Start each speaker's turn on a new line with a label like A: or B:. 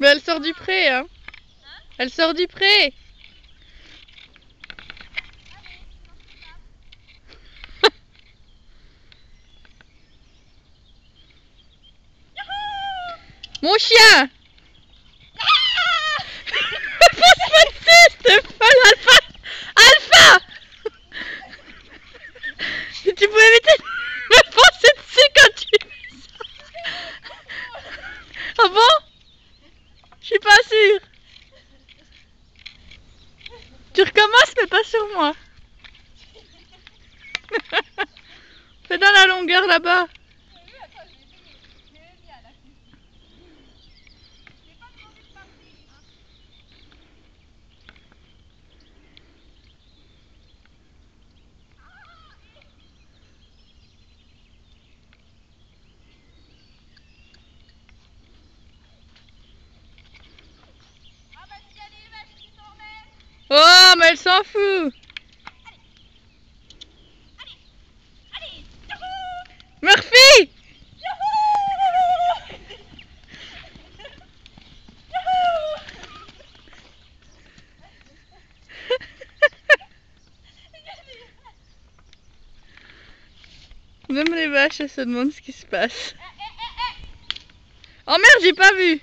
A: Mais elle sort du pré, hein. Elle sort du pré. Mon chien. Pousse-moi dessus, cette folle Alpha. Alpha. Si tu pouvais me foncer dessus quand tu fais ça. Ah bon? Je suis pas sûre. Tu recommences mais pas sur moi. Fais dans la longueur là-bas. Oh, mais elle s'en fout. Murphy. Même les vaches elles se demandent ce qui se passe. Oh merde, j'ai pas vu.